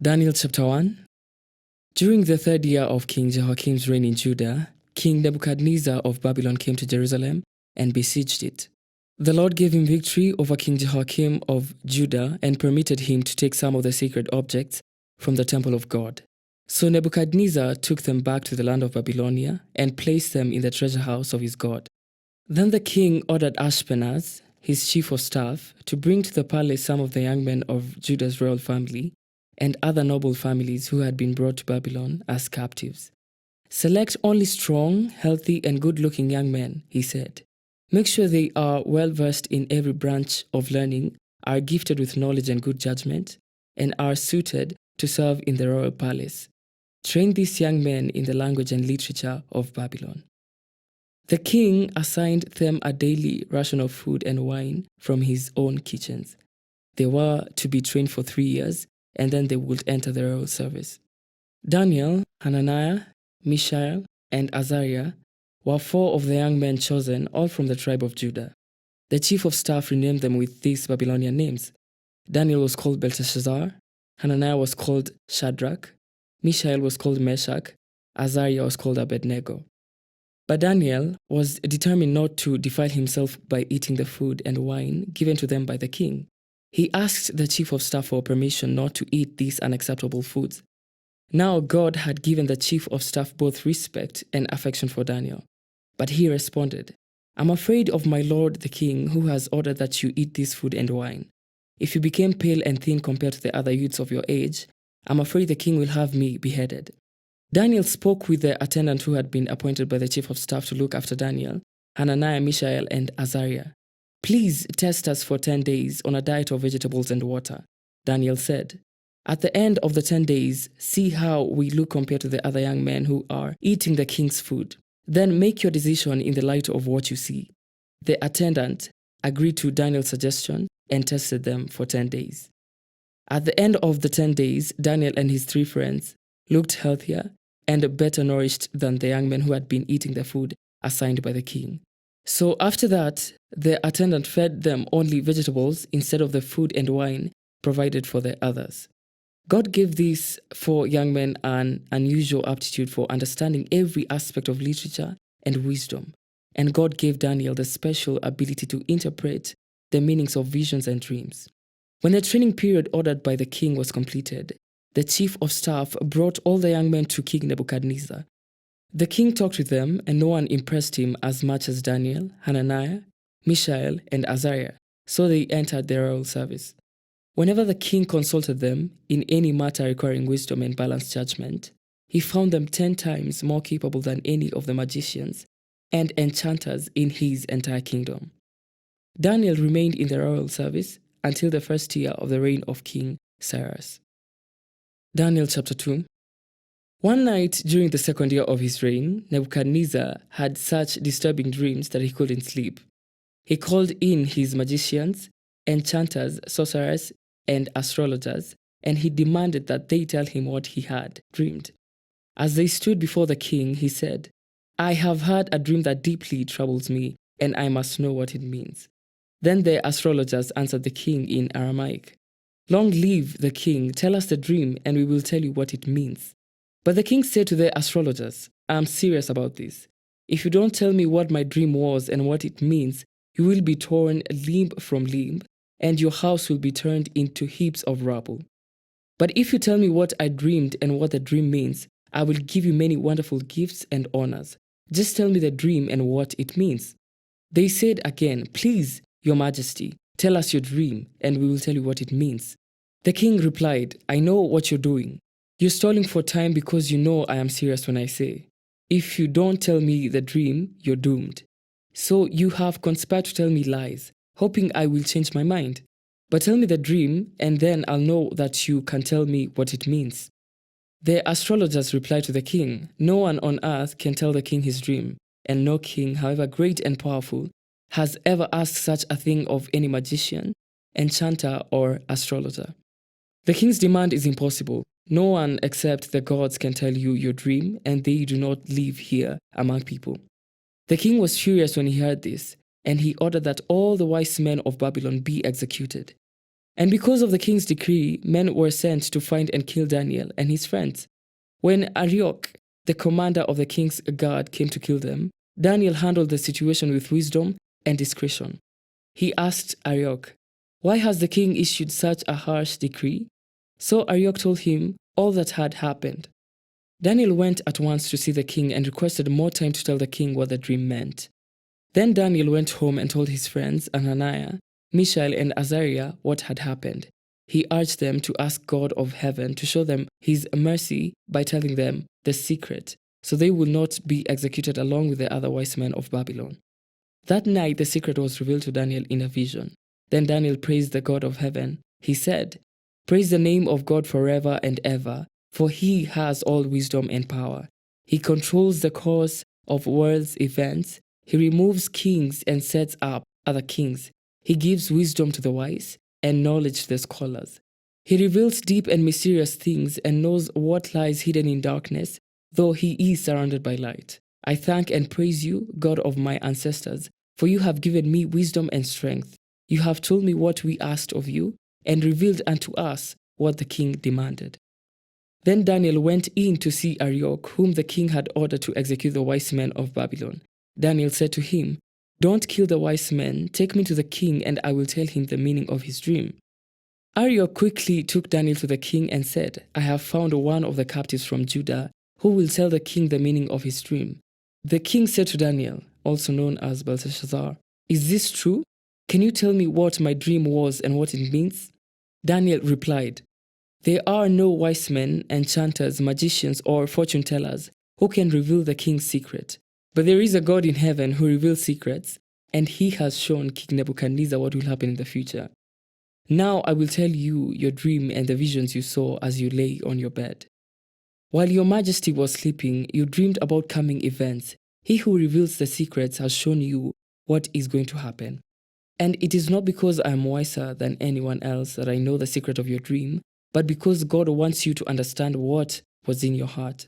Daniel chapter 1. During the third year of King Jehoiakim's reign in Judah, King Nebuchadnezzar of Babylon came to Jerusalem and besieged it. The Lord gave him victory over King Jehoiakim of Judah and permitted him to take some of the sacred objects from the temple of God. So Nebuchadnezzar took them back to the land of Babylonia and placed them in the treasure house of his God. Then the king ordered Ashpenaz, his chief of staff, to bring to the palace some of the young men of Judah's royal family and other noble families who had been brought to Babylon as captives. Select only strong, healthy, and good-looking young men, he said. Make sure they are well-versed in every branch of learning, are gifted with knowledge and good judgment, and are suited to serve in the royal palace. Train these young men in the language and literature of Babylon. The king assigned them a daily ration of food and wine from his own kitchens. They were to be trained for 3 years, and then they would enter the royal service. Daniel, Hananiah, Mishael, and Azariah were 4 of the young men chosen, all from the tribe of Judah. The chief of staff renamed them with these Babylonian names. Daniel was called Belteshazzar, Hananiah was called Shadrach, Mishael was called Meshach, Azariah was called Abednego. But Daniel was determined not to defile himself by eating the food and wine given to them by the king. He asked the chief of staff for permission not to eat these unacceptable foods. Now God had given the chief of staff both respect and affection for Daniel. But he responded, "I'm afraid of my lord the king, who has ordered that you eat this food and wine. If you became pale and thin compared to the other youths of your age, I'm afraid the king will have me beheaded." Daniel spoke with the attendant who had been appointed by the chief of staff to look after Daniel, Hananiah, Mishael, and Azariah. "Please test us for 10 days on a diet of vegetables and water," Daniel said. "At the end of the 10 days, see how we look compared to the other young men who are eating the king's food. Then make your decision in the light of what you see." The attendant agreed to Daniel's suggestion and tested them for 10 days. At the end of the 10 days, Daniel and his 3 friends looked healthier and better nourished than the young men who had been eating the food assigned by the king. So after that, the attendant fed them only vegetables instead of the food and wine provided for the others. God gave these 4 young men an unusual aptitude for understanding every aspect of literature and wisdom, and God gave Daniel the special ability to interpret the meanings of visions and dreams. When the training period ordered by the king was completed, the chief of staff brought all the young men to King Nebuchadnezzar. The king talked with them, and no one impressed him as much as Daniel, Hananiah, Mishael, and Azariah, so they entered the royal service. Whenever the king consulted them in any matter requiring wisdom and balanced judgment, he found them 10 times more capable than any of the magicians and enchanters in his entire kingdom. Daniel remained in the royal service until the first year of the reign of King Cyrus. Daniel chapter 2. One night during the second year of his reign, Nebuchadnezzar had such disturbing dreams that he couldn't sleep. He called in his magicians, enchanters, sorcerers, and astrologers, and he demanded that they tell him what he had dreamed. As they stood before the king, he said, "I have had a dream that deeply troubles me, and I must know what it means." Then the astrologers answered the king in Aramaic, "Long live the king, tell us the dream, and we will tell you what it means." But the king said to the astrologers, "I'm serious about this. If you don't tell me what my dream was and what it means, you will be torn limb from limb, and your house will be turned into heaps of rubble. But if you tell me what I dreamed and what the dream means, I will give you many wonderful gifts and honors. Just tell me the dream and what it means." They said again, "Please, Your Majesty, tell us your dream, and we will tell you what it means." The king replied, "I know what you're doing. You're stalling for time because you know I am serious when I say, if you don't tell me the dream, you're doomed. So you have conspired to tell me lies, hoping I will change my mind. But tell me the dream, and then I'll know that you can tell me what it means." The astrologers replied to the king, "No one on earth can tell the king his dream, and no king, however great and powerful, has ever asked such a thing of any magician, enchanter, or astrologer. The king's demand is impossible. No one except the gods can tell you your dream, and they do not live here among people." The king was furious when he heard this, and he ordered that all the wise men of Babylon be executed. And because of the king's decree, men were sent to find and kill Daniel and his friends. When Arioch, the commander of the king's guard, came to kill them, Daniel handled the situation with wisdom and discretion. He asked Arioch, "Why has the king issued such a harsh decree?" So Arioch told him all that had happened. Daniel went at once to see the king and requested more time to tell the king what the dream meant. Then Daniel went home and told his friends Ananiah, Mishael, and Azariah what had happened. He urged them to ask God of heaven to show them his mercy by telling them the secret, so they would not be executed along with the other wise men of Babylon. That night the secret was revealed to Daniel in a vision. Then Daniel praised the God of heaven. He said, "Praise the name of God forever and ever, for he has all wisdom and power. He controls the course of world's events. He removes kings and sets up other kings. He gives wisdom to the wise and knowledge to the scholars. He reveals deep and mysterious things and knows what lies hidden in darkness, though he is surrounded by light. I thank and praise you, God of my ancestors, for you have given me wisdom and strength. You have told me what we asked of you and revealed unto us what the king demanded." Then Daniel went in to see Arioch, whom the king had ordered to execute the wise men of Babylon. Daniel said to him, "Don't kill the wise men. Take me to the king, and I will tell him the meaning of his dream." Arioch quickly took Daniel to the king and said, "I have found one of the captives from Judah who will tell the king the meaning of his dream." The king said to Daniel, also known as Belteshazzar, "Is this true? Can you tell me what my dream was and what it means?" Daniel replied, "There are no wise men, enchanters, magicians, or fortune tellers who can reveal the king's secret. But there is a God in heaven who reveals secrets, and he has shown King Nebuchadnezzar what will happen in the future. Now I will tell you your dream and the visions you saw as you lay on your bed. While your majesty was sleeping, you dreamed about coming events. He who reveals the secrets has shown you what is going to happen. And it is not because I am wiser than anyone else that I know the secret of your dream, but because God wants you to understand what was in your heart.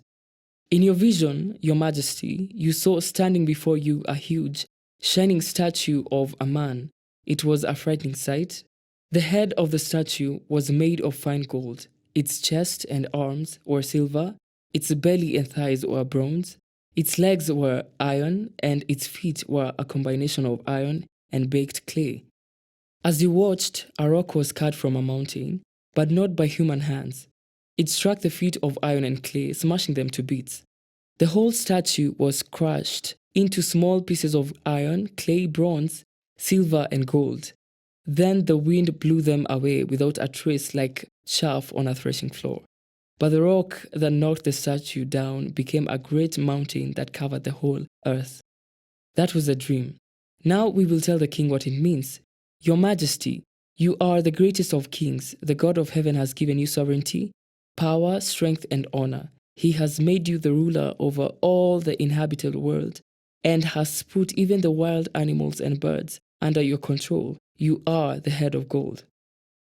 In your vision, your majesty, you saw standing before you a huge, shining statue of a man. It was a frightening sight. The head of the statue was made of fine gold. Its chest and arms were silver. Its belly and thighs were bronze. Its legs were iron, and its feet were a combination of iron and baked clay. As you watched, a rock was cut from a mountain, but not by human hands. It struck the feet of iron and clay, smashing them to bits. The whole statue was crushed into small pieces of iron, clay, bronze, silver, and gold. Then the wind blew them away without a trace, like chaff on a threshing floor. But the rock that knocked the statue down became a great mountain that covered the whole earth. That was the dream. Now we will tell the king what it means. Your Majesty, you are the greatest of kings. The God of heaven has given you sovereignty, power, strength, and honor. He has made you the ruler over all the inhabited world and has put even the wild animals and birds under your control. You are the head of gold.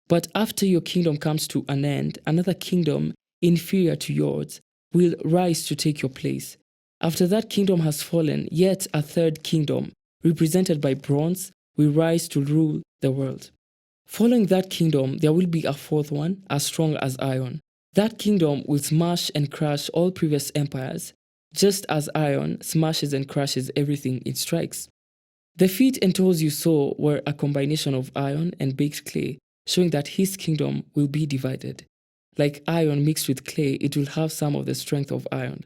But after your kingdom comes to an end, another kingdom inferior to yours will rise to take your place. After that kingdom has fallen, yet a third kingdom, represented by bronze, will rise to rule the world. Following that kingdom, there will be a fourth one, as strong as iron. That kingdom will smash and crush all previous empires, just as iron smashes and crushes everything it strikes. The feet and toes you saw were a combination of iron and baked clay, showing that his kingdom will be divided. Like iron mixed with clay, it will have some of the strength of iron.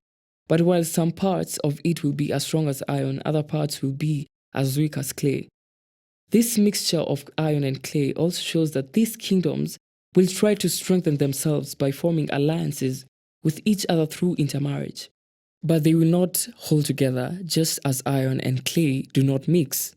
But while some parts of it will be as strong as iron, other parts will be as weak as clay. This mixture of iron and clay also shows that these kingdoms will try to strengthen themselves by forming alliances with each other through intermarriage. But they will not hold together, just as iron and clay do not mix.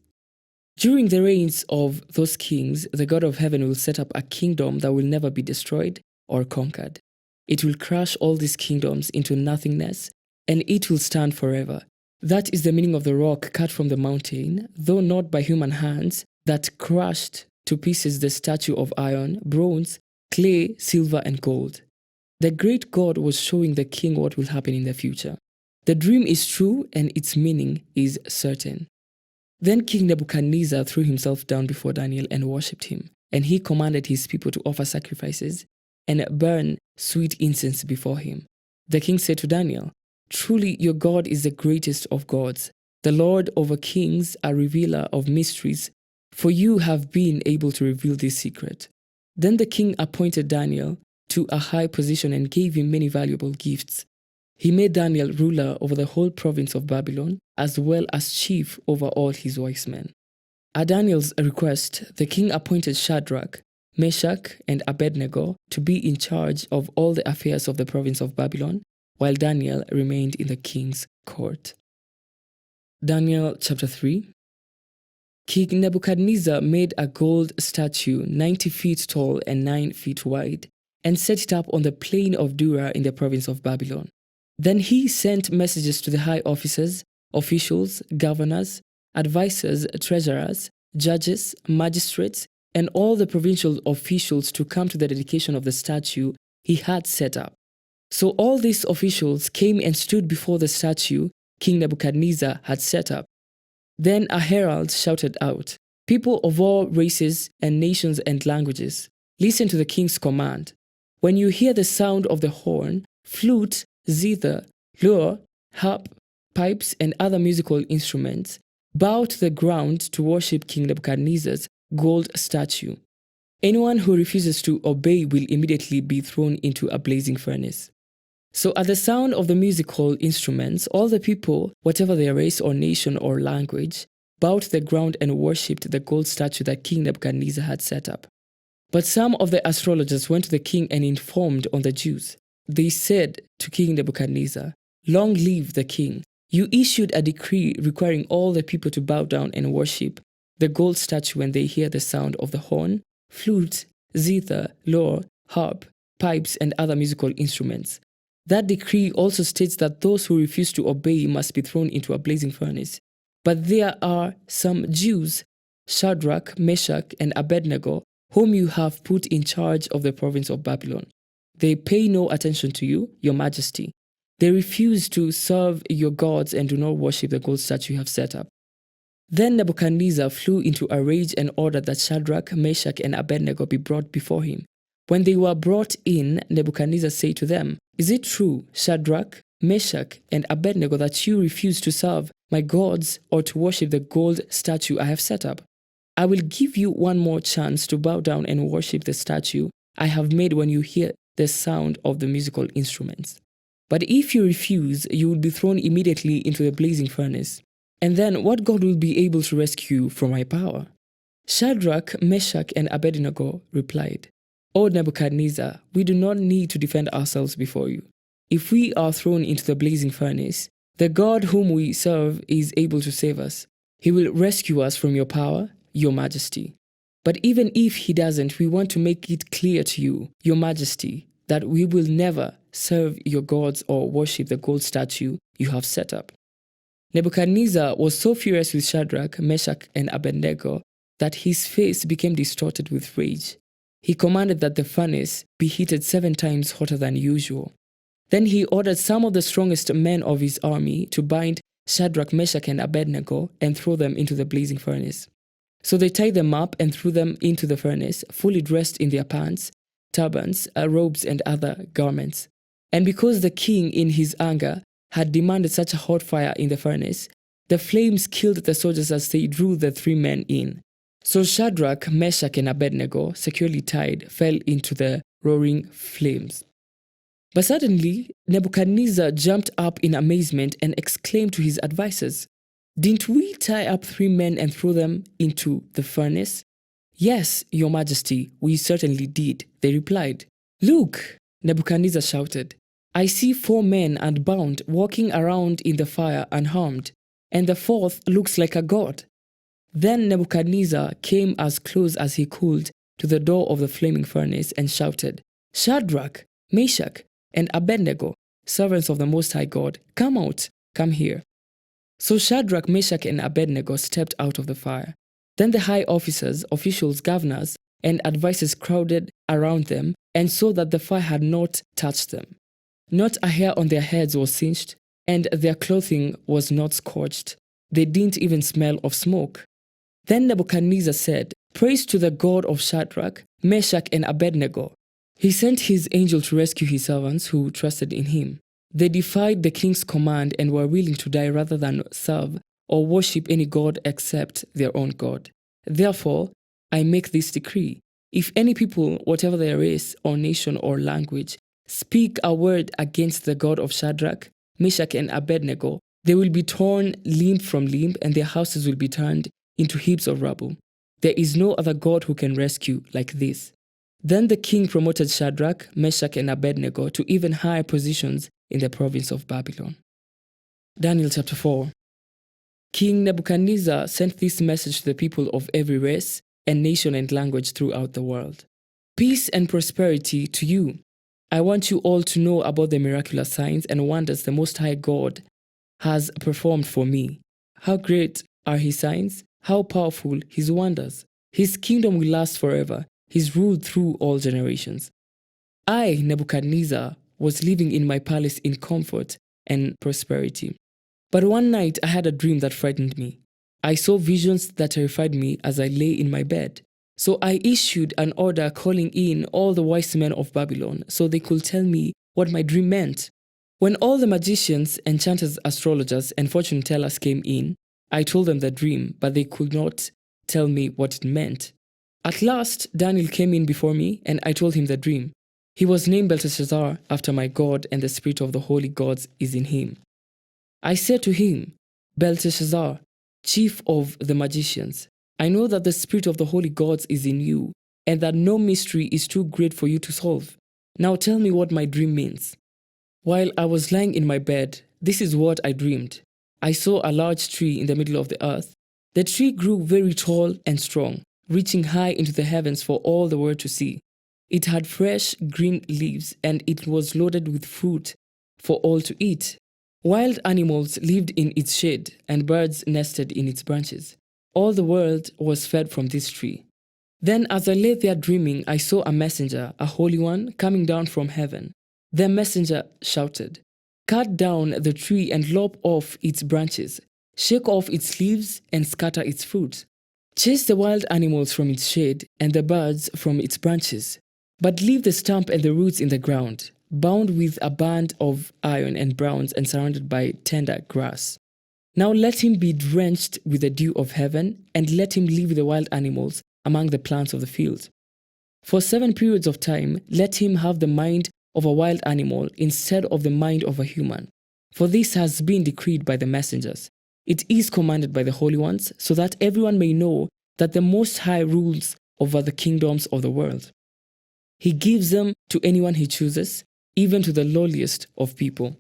During the reigns of those kings, the God of heaven will set up a kingdom that will never be destroyed or conquered. It will crush all these kingdoms into nothingness, and it will stand forever. That is the meaning of the rock cut from the mountain, though not by human hands, that crushed to pieces the statue of iron, bronze, clay, silver, and gold. The great God was showing the king what will happen in the future. The dream is true and its meaning is certain. Then King Nebuchadnezzar threw himself down before Daniel and worshipped him. and he commanded his people to offer sacrifices and burn sweet incense before him. The king said to Daniel, "Truly your God is the greatest of gods, the Lord over kings, a revealer of mysteries, for you have been able to reveal this secret." Then the king appointed Daniel to a high position and gave him many valuable gifts. He made Daniel ruler over the whole province of Babylon, as well as chief over all his wise men. At Daniel's request, the king appointed Shadrach, Meshach, and Abednego to be in charge of all the affairs of the province of Babylon, while Daniel remained in the king's court. Daniel chapter 3. King Nebuchadnezzar made a gold statue 90 feet tall and 9 feet wide, and set it up on the plain of Dura in the province of Babylon. Then he sent messages to the high officers, officials, governors, advisors, treasurers, judges, magistrates, and all the provincial officials to come to the dedication of the statue he had set up. So all these officials came and stood before the statue King Nebuchadnezzar had set up. Then a herald shouted out, "People of all races and nations and languages, listen to the king's command. When you hear the sound of the horn, flute, zither, lyre, harp, pipes, and other musical instruments, bow to the ground to worship King Nebuchadnezzar's gold statue. Anyone who refuses to obey will immediately be thrown into a blazing furnace." So at the sound of the musical instruments, all the people, whatever their race or nation or language, bowed to the ground and worshipped the gold statue that King Nebuchadnezzar had set up. But some of the astrologers went to the king and informed on the Jews. They said to King Nebuchadnezzar, "Long live the king! You issued a decree requiring all the people to bow down and worship the gold statue when they hear the sound of the horn, flute, zither, lyre, harp, pipes, and other musical instruments. That decree also states that those who refuse to obey must be thrown into a blazing furnace. But there are some Jews, Shadrach, Meshach, and Abednego, whom you have put in charge of the province of Babylon. They pay no attention to you, your majesty. They refuse to serve your gods and do not worship the gold statue you have set up." Then Nebuchadnezzar flew into a rage and ordered that Shadrach, Meshach, and Abednego be brought before him. When they were brought in, Nebuchadnezzar said to them, "Is it true, Shadrach, Meshach, and Abednego, that you refuse to serve my gods or to worship the gold statue I have set up? I will give you one more chance to bow down and worship the statue I have made when you hear the sound of the musical instruments. But if you refuse, you will be thrown immediately into the blazing furnace. And then what God will be able to rescue you from my power?" Shadrach, Meshach, and Abednego replied, "O Nebuchadnezzar, we do not need to defend ourselves before you. If we are thrown into the blazing furnace, the God whom we serve is able to save us. He will rescue us from your power, your majesty. But even if he doesn't, we want to make it clear to you, your majesty, that we will never serve your gods or worship the gold statue you have set up." Nebuchadnezzar was so furious with Shadrach, Meshach, and Abednego that his face became distorted with rage. He commanded that the furnace be heated 7 times hotter than usual. Then he ordered some of the strongest men of his army to bind Shadrach, Meshach, and Abednego and throw them into the blazing furnace. So they tied them up and threw them into the furnace, fully dressed in their pants, turbans, robes, and other garments. And because the king, in his anger, had demanded such a hot fire in the furnace, the flames killed the soldiers as they drew the 3 men in. So Shadrach, Meshach, and Abednego, securely tied, fell into the roaring flames. But suddenly, Nebuchadnezzar jumped up in amazement and exclaimed to his advisers, "Didn't we tie up 3 men and throw them into the furnace?" "Yes, your majesty, we certainly did," they replied. "Look," Nebuchadnezzar shouted, "I see 4 men unbound walking around in the fire unharmed, and the 4th looks like a god." Then Nebuchadnezzar came as close as he could to the door of the flaming furnace and shouted, "Shadrach, Meshach, and Abednego, servants of the Most High God, come out, come here." So Shadrach, Meshach, and Abednego stepped out of the fire. Then the high officers, officials, governors, and advisers crowded around them and saw that the fire had not touched them. Not a hair on their heads was singed, and their clothing was not scorched. They didn't even smell of smoke. Then Nebuchadnezzar said, Praise to the God of Shadrach, Meshach, and Abednego. He sent his angel to rescue his servants who trusted in him. They defied the king's command and were willing to die rather than serve or worship any god except their own God. Therefore, I make this decree. If any people, whatever their race or nation or language, speak a word against the God of Shadrach, Meshach, and Abednego, they will be torn limb from limb, and their houses will be turned into heaps of rubble. There is no other God who can rescue like this. Then the king promoted Shadrach, Meshach, and Abednego to even higher positions in the province of Babylon. Daniel chapter 4. King Nebuchadnezzar sent this message to the people of every race and nation and language throughout the world. Peace and prosperity to you. I want you all to know about the miraculous signs and wonders the Most High God has performed for me. How great are his signs? How powerful his wonders? His kingdom will last forever, his rule through all generations. I, Nebuchadnezzar, was living in my palace in comfort and prosperity. But one night I had a dream that frightened me. I saw visions that terrified me as I lay in my bed. So I issued an order calling in all the wise men of Babylon so they could tell me what my dream meant. When all the magicians, enchanters, astrologers, and fortune tellers came in, I told them the dream, but they could not tell me what it meant. At last, Daniel came in before me, and I told him the dream. He was named Belteshazzar after my God, and the spirit of the holy gods is in him. I said to him, Belteshazzar, chief of the magicians, I know that the spirit of the holy gods is in you, and that no mystery is too great for you to solve. Now tell me what my dream means. While I was lying in my bed, this is what I dreamed. I saw a large tree in the middle of the earth. The tree grew very tall and strong, reaching high into the heavens for all the world to see. It had fresh green leaves, and it was loaded with fruit for all to eat. Wild animals lived in its shade, and birds nested in its branches. All the world was fed from this tree. Then as I lay there dreaming, I saw a messenger, a holy one, coming down from heaven. The messenger shouted, Cut down the tree and lop off its branches, shake off its leaves and scatter its fruit. Chase the wild animals from its shade and the birds from its branches, but leave the stump and the roots in the ground, bound with a band of iron and bronze and surrounded by tender grass. Now let him be drenched with the dew of heaven, and let him leave the wild animals among the plants of the field. For 7 periods of time, let him have the mind of a wild animal instead of the mind of a human. For this has been decreed by the messengers. It is commanded by the holy ones, so that everyone may know that the Most High rules over the kingdoms of the world. He gives them to anyone he chooses, even to the lowliest of people.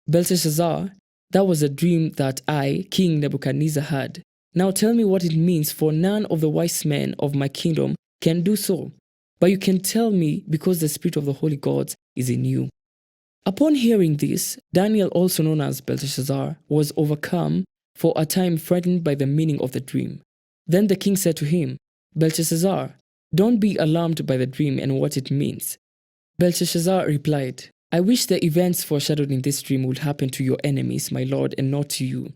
Belteshazzar, that was a dream that I, King Nebuchadnezzar, had. Now tell me what it means, for none of the wise men of my kingdom can do so. But you can tell me because the spirit of the holy gods is in you. Upon hearing this, Daniel, also known as Belteshazzar, was overcome, for a time frightened by the meaning of the dream. Then the king said to him, Belteshazzar, don't be alarmed by the dream and what it means. Belteshazzar replied, I wish the events foreshadowed in this dream would happen to your enemies, my lord, and not to you.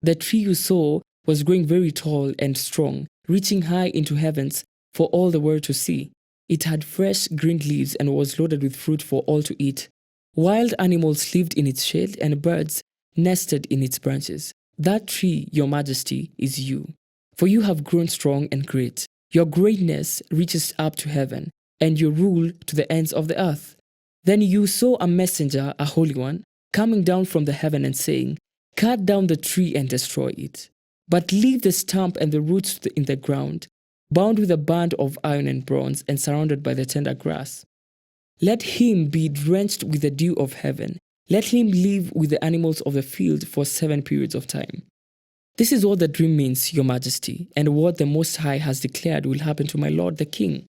The tree you saw was growing very tall and strong, reaching high into heavens for all the world to see. It had fresh green leaves and was loaded with fruit for all to eat. Wild animals lived in its shade, and birds nested in its branches. That tree, your majesty, is you. For you have grown strong and great. Your greatness reaches up to heaven, and your rule to the ends of the earth. Then you saw a messenger, a holy one, coming down from the heaven and saying, Cut down the tree and destroy it, but leave the stump and the roots in the ground, bound with a band of iron and bronze and surrounded by the tender grass. Let him be drenched with the dew of heaven. Let him live with the animals of the field for 7 periods of time. This is what the dream means, your majesty, and what the Most High has declared will happen to my lord the king.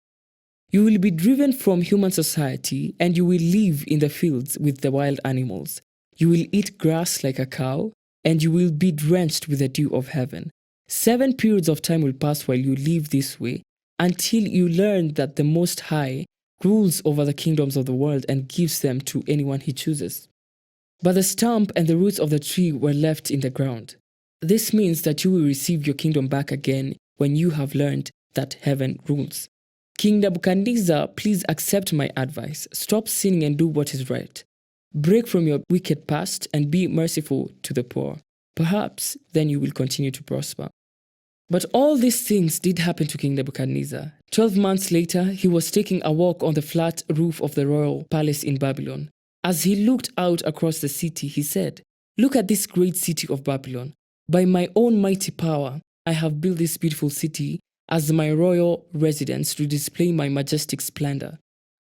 You will be driven from human society, and you will live in the fields with the wild animals. You will eat grass like a cow, and you will be drenched with the dew of heaven. 7 periods of time will pass while you live this way, until you learn that the Most High rules over the kingdoms of the world and gives them to anyone he chooses. But the stump and the roots of the tree were left in the ground. This means that you will receive your kingdom back again when you have learned that heaven rules. King Nebuchadnezzar, please accept my advice. Stop sinning and do what is right. Break from your wicked past and be merciful to the poor. Perhaps then you will continue to prosper. But all these things did happen to King Nebuchadnezzar. 12 months later, he was taking a walk on the flat roof of the royal palace in Babylon. As he looked out across the city, he said, "Look at this great city of Babylon. By my own mighty power, I have built this beautiful city as my royal residence to display my majestic splendor."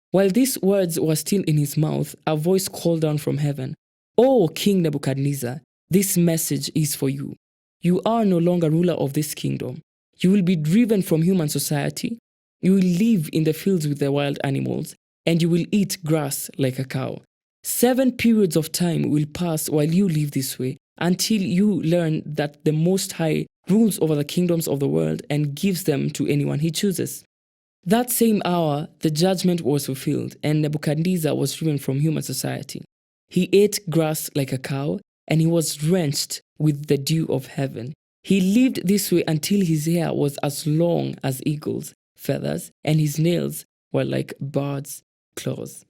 While these words were still in his mouth, a voice called down from heaven, "O King Nebuchadnezzar, this message is for you. You are no longer ruler of this kingdom. You will be driven from human society. You will live in the fields with the wild animals, and you will eat grass like a cow. 7 periods of time will pass while you live this way, until you learn that the Most High rules over the kingdoms of the world and gives them to anyone he chooses." That same hour, the judgment was fulfilled, and Nebuchadnezzar was driven from human society. He ate grass like a cow, and he was drenched with the dew of heaven. He lived this way until his hair was as long as eagles' feathers, and his nails were like birds' claws.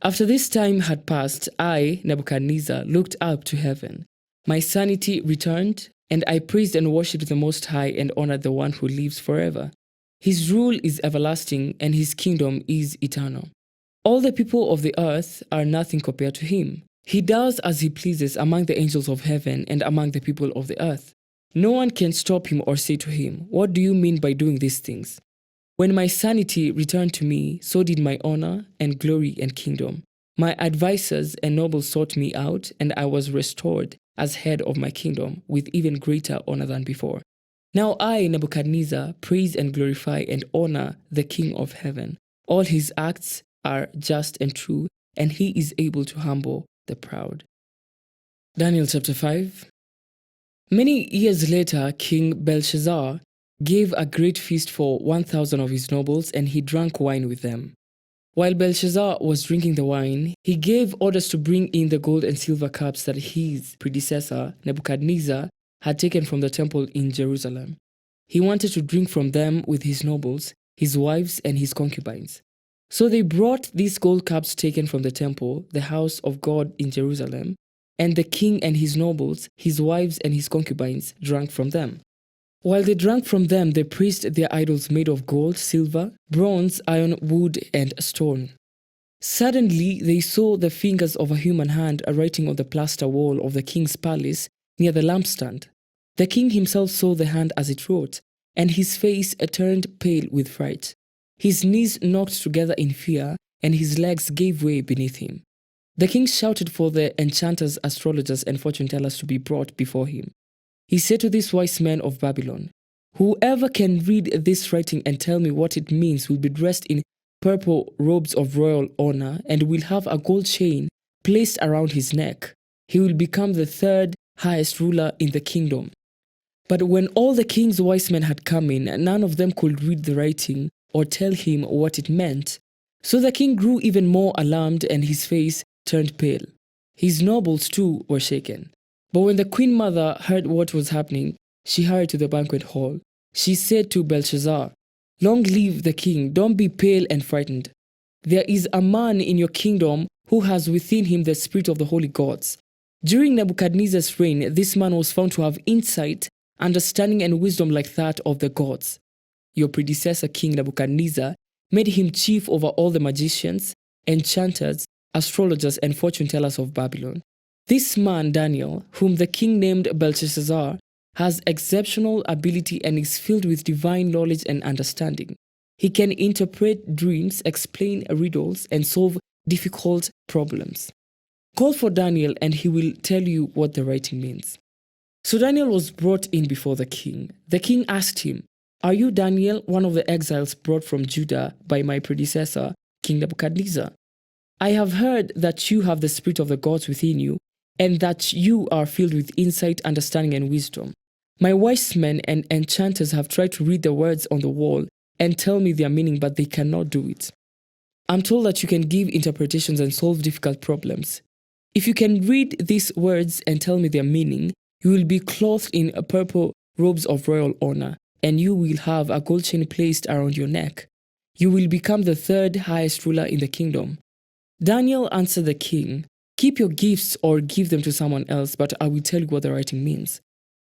After this time had passed, I, Nebuchadnezzar, looked up to heaven. My sanity returned, and I praised and worshipped the Most High and honored the one who lives forever. His rule is everlasting, and his kingdom is eternal. All the people of the earth are nothing compared to him. He does as he pleases among the angels of heaven and among the people of the earth. No one can stop him or say to him, "What do you mean by doing these things?" When my sanity returned to me, so did my honor and glory and kingdom. My advisors and nobles sought me out, and I was restored as head of my kingdom with even greater honor than before. Now I, Nebuchadnezzar, praise and glorify and honor the King of heaven. All his acts are just and true, and he is able to humble the proud. Daniel chapter 5. Many years later, King Belshazzar gave a great feast for 1,000 of his nobles, and he drank wine with them. While Belshazzar was drinking the wine, he gave orders to bring in the gold and silver cups that his predecessor, Nebuchadnezzar, had taken from the temple in Jerusalem. He wanted to drink from them with his nobles, his wives, and his concubines. So they brought these gold cups taken from the temple, the house of God in Jerusalem, and the king and his nobles, his wives, and his concubines drank from them. While they drank from them, they praised their idols made of gold, silver, bronze, iron, wood, and stone. Suddenly, they saw the fingers of a human hand writing on the plaster wall of the king's palace near the lampstand. The king himself saw the hand as it wrote, and his face turned pale with fright. His knees knocked together in fear, and his legs gave way beneath him. The king shouted for the enchanters, astrologers, and fortune tellers to be brought before him. He said to these wise men of Babylon, "Whoever can read this writing and tell me what it means will be dressed in purple robes of royal honor and will have a gold chain placed around his neck. He will become the third highest ruler in the kingdom." But when all the king's wise men had come in, none of them could read the writing or tell him what it meant. So the king grew even more alarmed, and his face turned pale. His nobles too were shaken. But when the queen mother heard what was happening, she hurried to the banquet hall. She said to Belshazzar, "Long live the king, don't be pale and frightened. There is a man in your kingdom who has within him the spirit of the holy gods. During Nebuchadnezzar's reign, this man was found to have insight, understanding, and wisdom like that of the gods. Your predecessor, King Nebuchadnezzar, made him chief over all the magicians, enchanters, astrologers, and fortune tellers of Babylon. This man, Daniel, whom the king named Belteshazzar, has exceptional ability and is filled with divine knowledge and understanding. He can interpret dreams, explain riddles, and solve difficult problems. Call for Daniel, and he will tell you what the writing means." So Daniel was brought in before the king. The king asked him, "Are you Daniel, one of the exiles brought from Judah by my predecessor, King Nebuchadnezzar? I have heard that you have the spirit of the gods within you, and that you are filled with insight, understanding, and wisdom. My wise men and enchanters have tried to read the words on the wall and tell me their meaning, but they cannot do it. I'm told that you can give interpretations and solve difficult problems. If you can read these words and tell me their meaning, you will be clothed in purple robes of royal honor, and you will have a gold chain placed around your neck. You will become the third highest ruler in the kingdom." Daniel answered the king, "Keep your gifts or give them to someone else, but I will tell you what the writing means.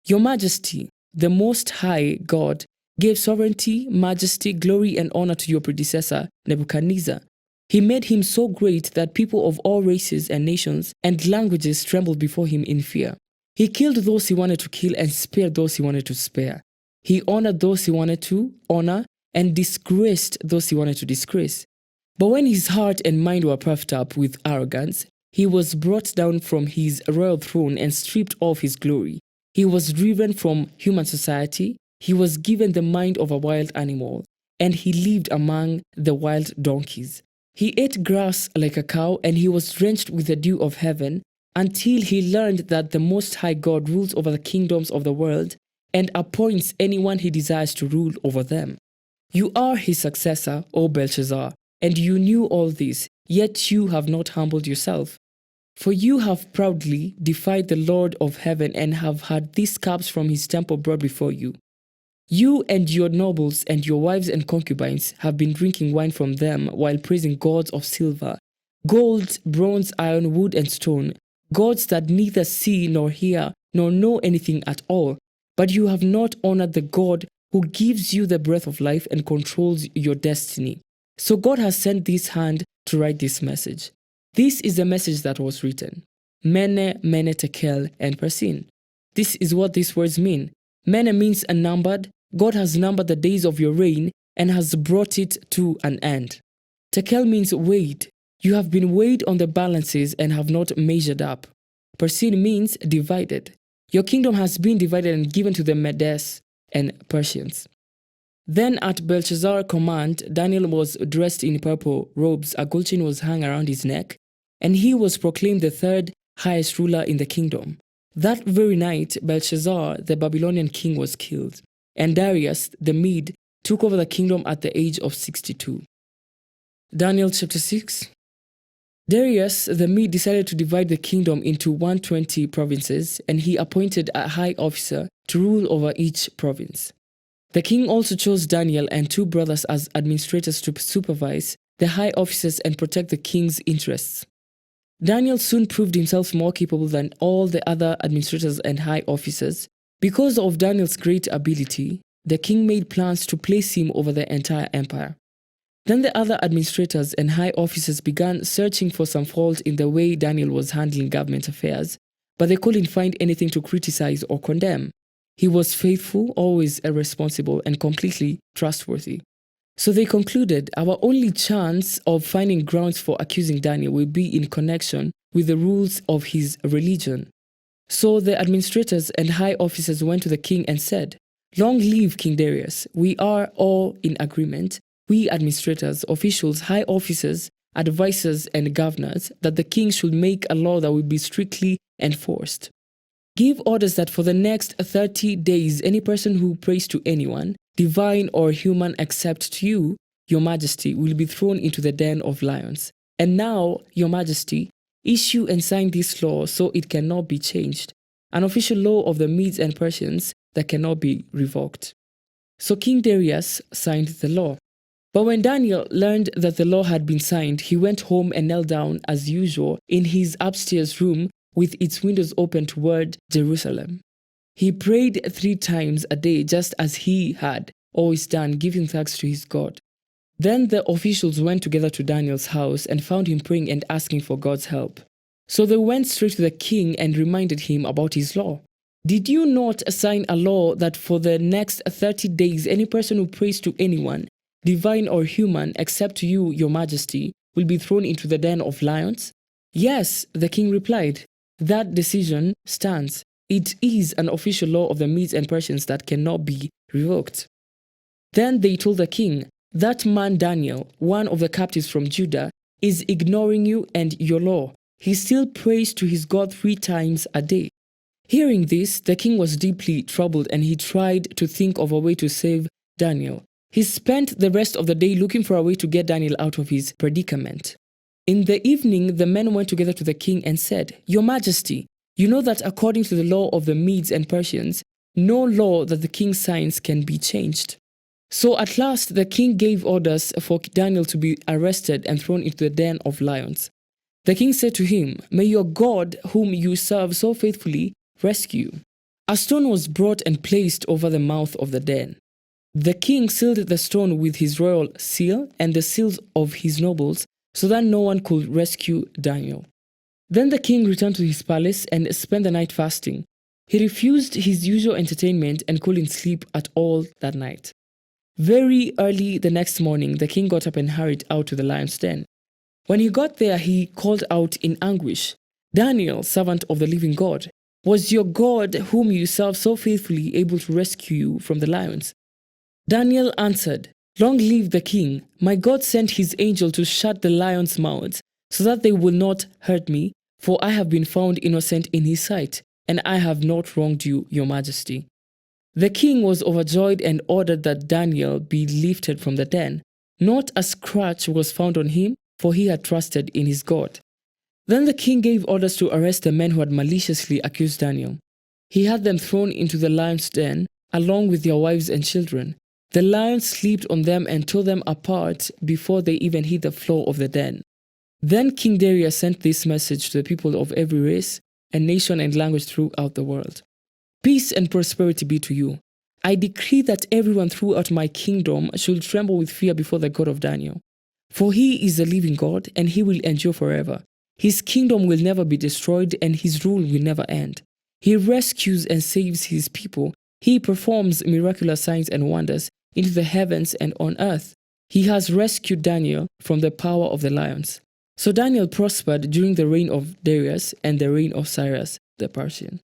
Your Majesty, the Most High God, gave sovereignty, majesty, glory, and honor to your predecessor, Nebuchadnezzar. He made him so great that people of all races and nations and languages trembled before him in fear. He killed those he wanted to kill and spared those he wanted to spare. He honored those he wanted to honor and disgraced those he wanted to disgrace. But when his heart and mind were puffed up with arrogance, he was brought down from his royal throne and stripped of his glory. He was driven from human society. He was given the mind of a wild animal, and he lived among the wild donkeys. He ate grass like a cow, and he was drenched with the dew of heaven, until he learned that the Most High God rules over the kingdoms of the world and appoints anyone he desires to rule over them. You are his successor, O Belshazzar, and you knew all this, yet you have not humbled yourself. For you have proudly defied the Lord of heaven and have had these cups from his temple brought before you. You and your nobles and your wives and concubines have been drinking wine from them while praising gods of silver, gold, bronze, iron, wood, and stone, gods that neither see nor hear nor know anything at all. But you have not honored the God who gives you the breath of life and controls your destiny. So God has sent this hand to write this message. This is the message that was written. Mene, Mene, Tekel, and Persin. This is what these words mean. Mene means unnumbered. God has numbered the days of your reign and has brought it to an end. Tekel means weighed. You have been weighed on the balances and have not measured up. Persin means divided. Your kingdom has been divided and given to the Medes and Persians. Then at Belshazzar's command, Daniel was dressed in purple robes, a gold chain was hung around his neck, and he was proclaimed the third highest ruler in the kingdom. That very night, Belshazzar, the Babylonian king, was killed, and Darius, the Mede, took over the kingdom at the age of 62. Daniel chapter 6. Darius, the Mede, decided to divide the kingdom into 120 provinces, and he appointed a high officer to rule over each province. The king also chose Daniel and two brothers as administrators to supervise the high officers and protect the king's interests. Daniel soon proved himself more capable than all the other administrators and high officers. Because of Daniel's great ability, the king made plans to place him over the entire empire. Then the other administrators and high officers began searching for some fault in the way Daniel was handling government affairs, but they couldn't find anything to criticize or condemn. He was faithful, always responsible, and completely trustworthy. So they concluded our only chance of finding grounds for accusing Daniel will be in connection with the rules of his religion. So the administrators and high officers went to the king and said, "Long live King Darius. We are all in agreement, we administrators, officials, high officers, advisors, and governors, that the king should make a law that will be strictly enforced. Give orders that for the next 30 days, any person who prays to anyone, divine or human except to you, your majesty, will be thrown into the den of lions. And now, your majesty, issue and sign this law so it cannot be changed, an official law of the Medes and Persians that cannot be revoked." So King Darius signed the law. But when Daniel learned that the law had been signed, he went home and knelt down as usual in his upstairs room with its windows open toward Jerusalem. He prayed 3 times a day, just as he had always done, giving thanks to his God. Then the officials went together to Daniel's house and found him praying and asking for God's help. So they went straight to the king and reminded him about his law. "Did you not sign a law that for the next 30 days, any person who prays to anyone, divine or human, except to you, your majesty, will be thrown into the den of lions?" "Yes," the king replied. "That decision stands. It is an official law of the Medes and Persians that cannot be revoked." Then they told the king, "That man Daniel, one of the captives from Judah, is ignoring you and your law. He still prays to his God 3 times a day." Hearing this, the king was deeply troubled and he tried to think of a way to save Daniel. He spent the rest of the day looking for a way to get Daniel out of his predicament. In the evening, the men went together to the king and said, "Your Majesty, you know that according to the law of the Medes and Persians, no law that the king signs can be changed. So at last the king gave orders for Daniel to be arrested and thrown into the den of lions. The king said to him, "May your God, whom you serve so faithfully, rescue you." A stone was brought and placed over the mouth of the den. The king sealed the stone with his royal seal and the seals of his nobles, so that no one could rescue Daniel. Then the king returned to his palace and spent the night fasting. He refused his usual entertainment and couldn't sleep at all that night. Very early the next morning, the king got up and hurried out to the lion's den. When he got there, he called out in anguish, "Daniel, servant of the living God, was your God, whom you serve so faithfully, able to rescue you from the lions?" Daniel answered, "Long live the king. My God sent his angel to shut the lions' mouths, so that they will not hurt me, for I have been found innocent in his sight, and I have not wronged you, your majesty." The king was overjoyed and ordered that Daniel be lifted from the den. Not a scratch was found on him, for he had trusted in his God. Then the king gave orders to arrest the men who had maliciously accused Daniel. He had them thrown into the lion's den, along with their wives and children. The lions slept on them and tore them apart before they even hit the floor of the den. Then King Darius sent this message to the people of every race and nation and language throughout the world. "Peace and prosperity be to you. I decree that everyone throughout my kingdom should tremble with fear before the God of Daniel. For he is a living God, and he will endure forever. His kingdom will never be destroyed, and his rule will never end. He rescues and saves his people. He performs miraculous signs and wonders into the heavens and on earth. He has rescued Daniel from the power of the lions." So Daniel prospered during the reign of Darius and the reign of Cyrus the Persian.